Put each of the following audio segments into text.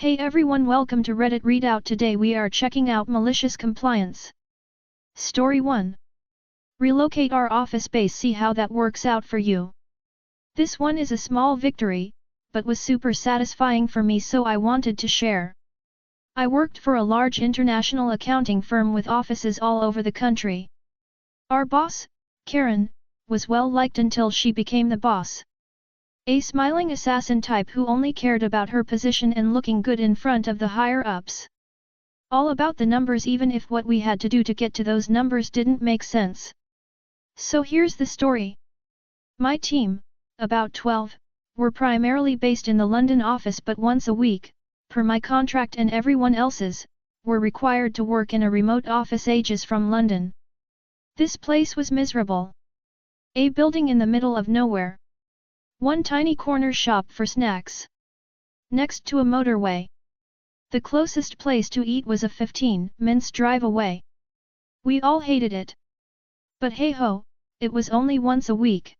Hey everyone, welcome to Reddit Readout. Today we are checking out Malicious Compliance. Story 1. Relocate our office base, see how that works out for you. This one is a small victory, but was super satisfying for me, so I wanted to share. I worked for a large international accounting firm with offices all over the country. Our boss, Karen, was well liked until she became the boss. A smiling assassin type who only cared about her position and looking good in front of the higher-ups. All about the numbers, even if what we had to do to get to those numbers didn't make sense. So here's the story. My team, about 12, were primarily based in the London office, but once a week, per my contract and everyone else's, were required to work in a remote office ages from London. This place was miserable. A building in the middle of nowhere. One tiny corner shop for snacks. Next to a motorway. The closest place to eat was a 15-minute drive away. We all hated it. But hey ho, it was only once a week.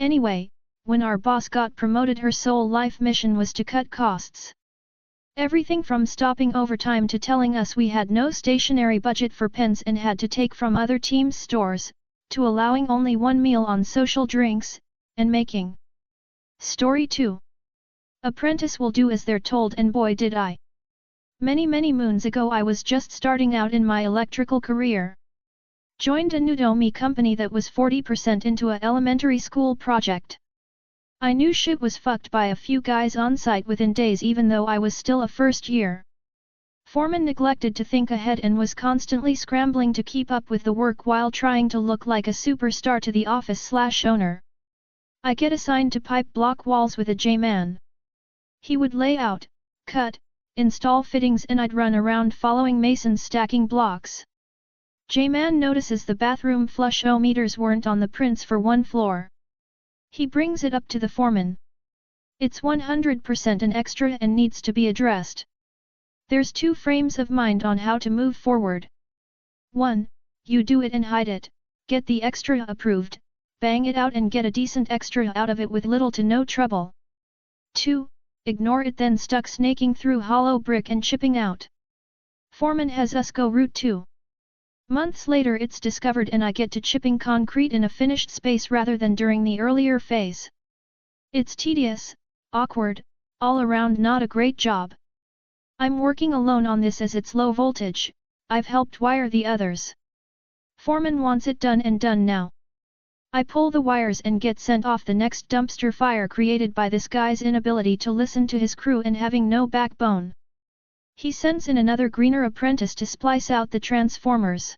Anyway, when our boss got promoted, her sole life mission was to cut costs. Everything from stopping overtime to telling us we had no stationary budget for pens and had to take from other teams' stores, to allowing only one meal on social drinks, and making. Story 2. Apprentice will do as they're told, and boy did I. Many moons ago I was just starting out in my electrical career. Joined a Nudomi company that was 40% into a elementary school project. I knew shit was fucked by a few guys on site within days, even though I was still a first year. Foreman neglected to think ahead and was constantly scrambling to keep up with the work while trying to look like a superstar to the office/owner. I get assigned to pipe block walls with a J-man. He would lay out, cut, install fittings, and I'd run around following masons stacking blocks. J-man notices the bathroom flush-o-meters weren't on the prints for one floor. He brings it up to the foreman. It's 100% an extra and needs to be addressed. There's two frames of mind on how to move forward. 1. You do it and hide it, get the extra approved, bang it out and get a decent extra out of it with little to no trouble. 2. Ignore it, then stuck snaking through hollow brick and chipping out. Foreman has us go route 2. Months later it's discovered and I get to chipping concrete in a finished space rather than during the earlier phase. It's tedious, awkward, all around not a great job. I'm working alone on this as it's low voltage, I've helped wire the others. Foreman wants it done and done now. I pull the wires and get sent off the next dumpster fire created by this guy's inability to listen to his crew and having no backbone. He sends in another greener apprentice to splice out the transformers.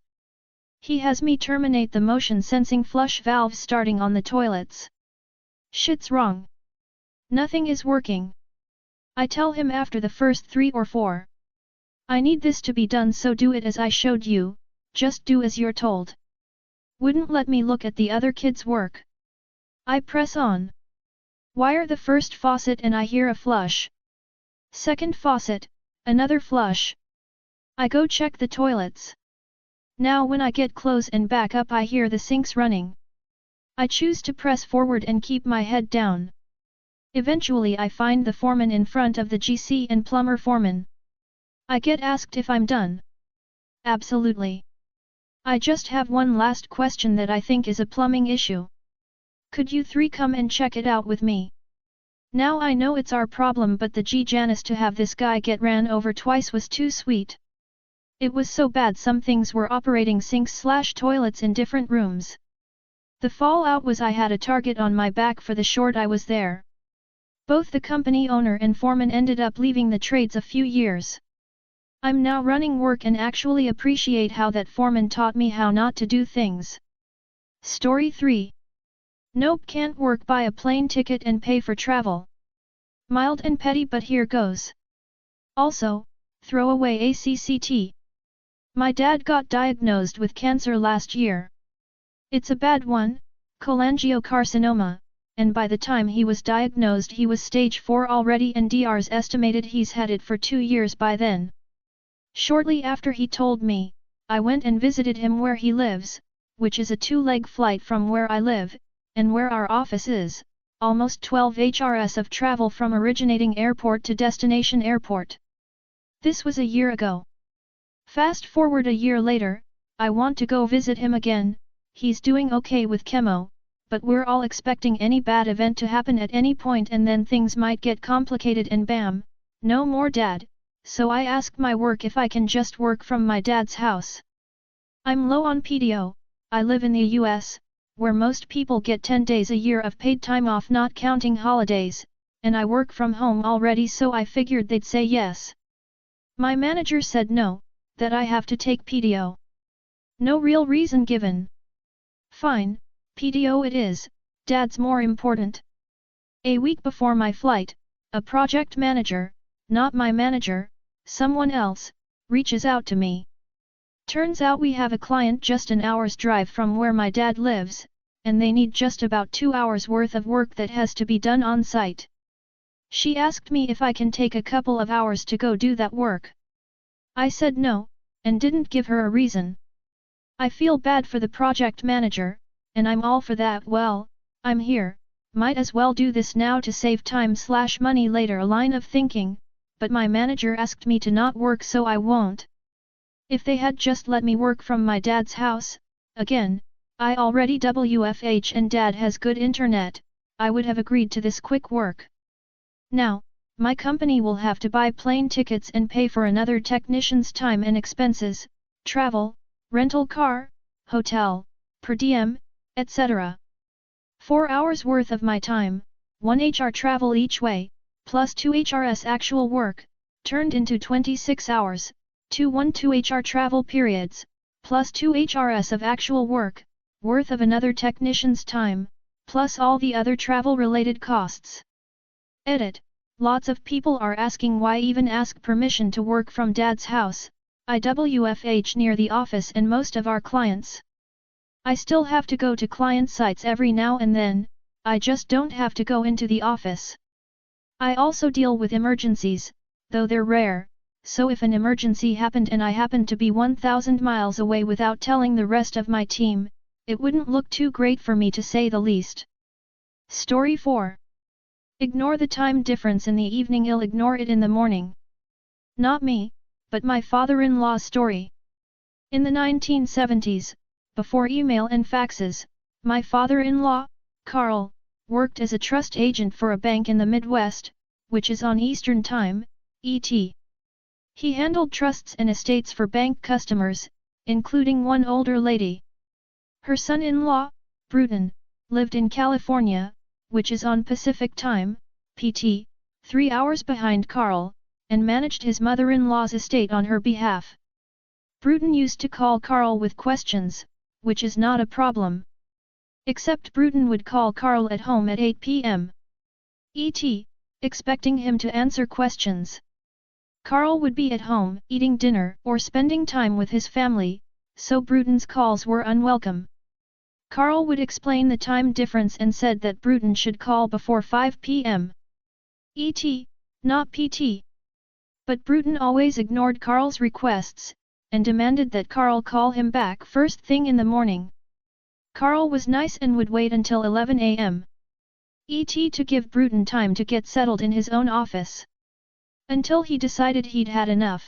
He has me terminate the motion sensing flush valves starting on the toilets. Shit's wrong. Nothing is working. I tell him after the first 3 or 4. I need this to be done, so do it as I showed you, just do as you're told. Wouldn't let me look at the other kids' work. I press on. Wire the first faucet and I hear a flush. Second faucet, another flush. I go check the toilets. Now when I get close and back up I hear the sinks running. I choose to press forward and keep my head down. Eventually I find the foreman in front of the GC and plumber foreman. I get asked if I'm done. Absolutely. I just have one last question that I think is a plumbing issue. Could you 3 come and check it out with me? Now I know it's our problem, but the Janice to have this guy get ran over twice was too sweet. It was so bad some things were operating sinks/toilets in different rooms. The fallout was I had a target on my back for the short I was there. Both the company owner and foreman ended up leaving the trades a few years. I'm now running work and actually appreciate how that foreman taught me how not to do things. Story 3. Nope, can't work, buy a plane ticket and pay for travel. Mild and petty, but here goes. Also, throw away ACCT. My dad got diagnosed with cancer last year. It's a bad one, cholangiocarcinoma, and by the time he was diagnosed he was stage 4 already, and DR's estimated he's had it for 2 years by then. Shortly after he told me, I went and visited him where he lives, which is a 2-leg flight from where I live, and where our office is, almost 12 HRS of travel from originating airport to destination airport. This was a year ago. Fast forward a year later, I want to go visit him again. He's doing okay with chemo, but we're all expecting any bad event to happen at any point and then things might get complicated and bam, no more dad, so I asked my work if I can just work from my dad's house. I'm low on PTO, I live in the US, where most people get 10 days a year of paid time off not counting holidays, and I work from home already so I figured they'd say yes. My manager said no, that I have to take PTO. No real reason given. Fine, PTO it is, dad's more important. A week before my flight, a project manager, not my manager, someone else, reaches out to me. Turns out we have a client just an hour's drive from where my dad lives, and they need just about 2 hours worth of work that has to be done on site. She asked me if I can take a couple of hours to go do that work. I said no, and didn't give her a reason. I feel bad for the project manager, and I'm all for that. Well, I'm here, might as well do this now to save time/money later, a line of thinking, but my manager asked me to not work so I won't. If they had just let me work from my dad's house, again, I already WFH and dad has good internet, I would have agreed to this quick work. Now, my company will have to buy plane tickets and pay for another technician's time and expenses, travel, rental car, hotel, per diem, etc. 4 hours worth of my time, 1 HR travel each way, plus 2 HRS actual work, turned into 26 hours, 2 HR travel periods, plus 2 HRS of actual work, worth of another technician's time, plus all the other travel-related costs. Edit. Lots of people are asking why even ask permission to work from dad's house. I WFH near the office and most of our clients. I still have to go to client sites every now and then, I just don't have to go into the office. I also deal with emergencies, though they're rare, so if an emergency happened and I happened to be 1,000 miles away without telling the rest of my team, it wouldn't look too great for me to say the least. Story 4. Ignore the time difference in the evening, I'll ignore it in the morning. Not me, but my father-in-law's story. In the 1970s, before email and faxes, my father-in-law, Carl, worked as a trust agent for a bank in the Midwest, which is on Eastern Time, ET. He handled trusts and estates for bank customers, including one older lady. Her son-in-law, Bruton, lived in California, which is on Pacific Time, PT, 3 hours behind Carl, and managed his mother-in-law's estate on her behalf. Bruton used to call Carl with questions, which is not a problem. Except Bruton would call Carl at home at 8 p.m. ET, expecting him to answer questions. Carl would be at home, eating dinner or spending time with his family, so Bruton's calls were unwelcome. Carl would explain the time difference and said that Bruton should call before 5 p.m. ET, not PT. But Bruton always ignored Carl's requests, and demanded that Carl call him back first thing in the morning. Carl was nice and would wait until 11 a.m. ET to give Bruton time to get settled in his own office. Until he decided he'd had enough.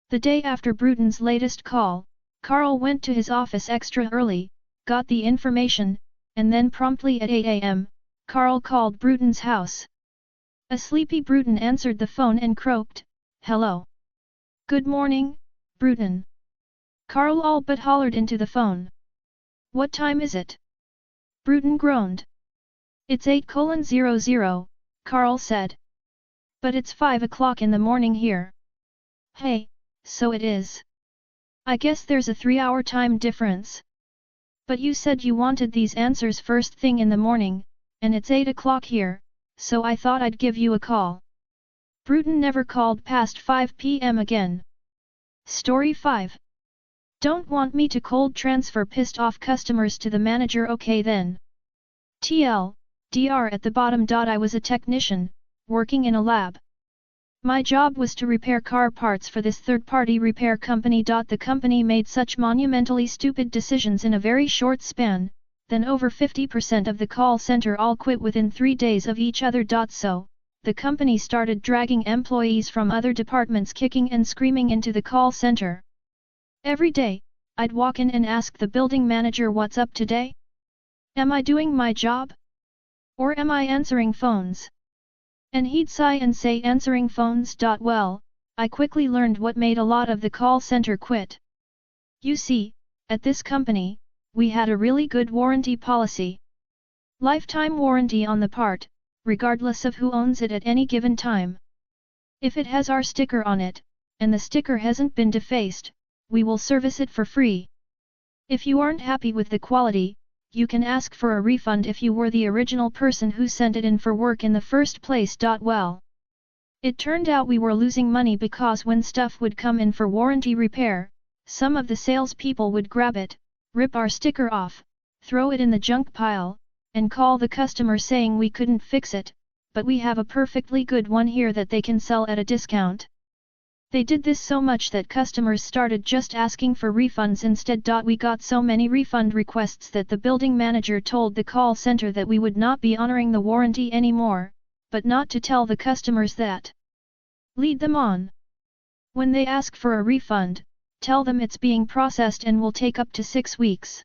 The day after Bruton's latest call, Carl went to his office extra early, got the information, and then promptly at 8 a.m., Carl called Bruton's house. A sleepy Bruton answered the phone and croaked, "Hello. Good morning, Bruton." Carl all but hollered into the phone. "What time is it?" Bruton groaned. "It's 8:00, Carl said. "But it's 5 o'clock in the morning here." "Hey, so it is. I guess there's a 3-hour time difference. But you said you wanted these answers first thing in the morning, and it's 8 o'clock here, so I thought I'd give you a call." Bruton never called past 5 p.m. again. Story 5. Don't want me to cold transfer pissed off customers to the manager? Okay then. Dr. at the bottom. I was a technician, working in a lab. My job was to repair car parts for this third-party repair company. The company made such monumentally stupid decisions in a very short span, then over 50% of the call center all quit within 3 days of each other. So, the company started dragging employees from other departments kicking and screaming into the call center. Every day, I'd walk in and ask the building manager what's up today? Am I doing my job? Or am I answering phones? And he'd sigh and say answering phones. Well, I quickly learned what made a lot of the call center quit. You see, at this company, we had a really good warranty policy. Lifetime warranty on the part, regardless of who owns it at any given time. If it has our sticker on it, and the sticker hasn't been defaced, we will service it for free. If you aren't happy with the quality, you can ask for a refund if you were the original person who sent it in for work in the first place. Well, it turned out we were losing money because when stuff would come in for warranty repair, some of the salespeople would grab it, rip our sticker off, throw it in the junk pile, and call the customer saying we couldn't fix it, but we have a perfectly good one here that they can sell at a discount. They did this so much that customers started just asking for refunds instead. We got so many refund requests that the building manager told the call center that we would not be honoring the warranty anymore, but not to tell the customers that. Lead them on. When they ask for a refund, tell them it's being processed and will take up to 6 weeks.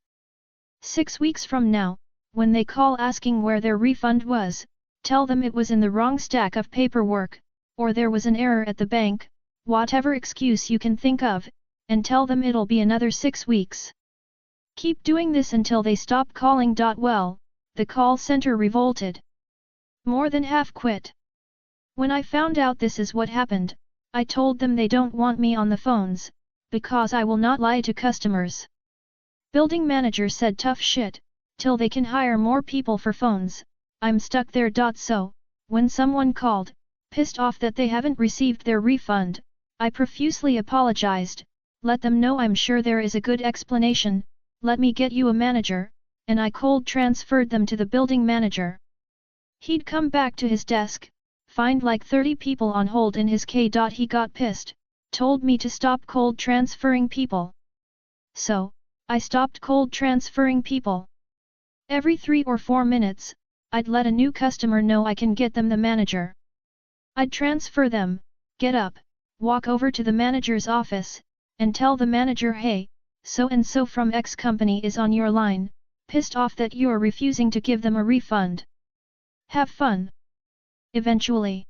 6 weeks from now, when they call asking where their refund was, tell them it was in the wrong stack of paperwork, or there was an error at the bank, whatever excuse you can think of, and tell them it'll be another 6 weeks. Keep doing this until they stop calling. Well, the call center revolted. More than half quit. When I found out this is what happened, I told them they don't want me on the phones, because I will not lie to customers. Building manager said tough shit, till they can hire more people for phones. I'm stuck there. So, when someone called, pissed off that they haven't received their refund, I profusely apologized, let them know I'm sure there is a good explanation, let me get you a manager, and I cold transferred them to the building manager. He'd come back to his desk, find like 30 people on hold in his K. He got pissed, told me to stop cold transferring people. So, I stopped cold transferring people. Every 3 or 4 minutes, I'd let a new customer know I can get them the manager. I'd transfer them, get up, walk over to the manager's office, and tell the manager, hey, so and so from X company is on your line, pissed off that you're refusing to give them a refund. Have fun. Eventually,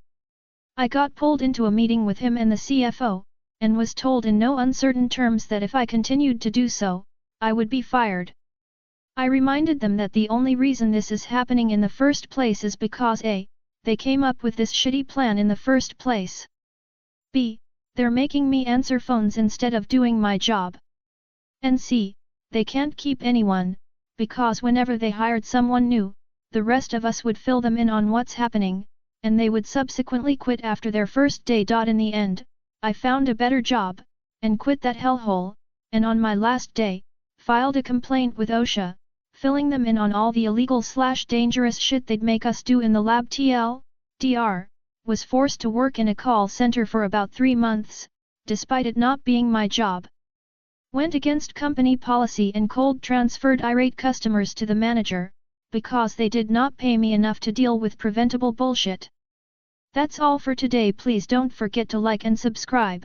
I got pulled into a meeting with him and the CFO, and was told in no uncertain terms that if I continued to do so, I would be fired. I reminded them that the only reason this is happening in the first place is because A, they came up with this shitty plan in the first place. B, they're making me answer phones instead of doing my job. And C, they can't keep anyone, because whenever they hired someone new, the rest of us would fill them in on what's happening, and they would subsequently quit after their first day. In the end, I found a better job, and quit that hellhole, and on my last day, filed a complaint with OSHA, filling them in on all the illegal/dangerous shit they'd make us do in the lab. Dr. Was forced to work in a call center for about 3 months, despite it not being my job. Went against company policy and cold transferred irate customers to the manager, because they did not pay me enough to deal with preventable bullshit. That's all for today. Please don't forget to like and subscribe.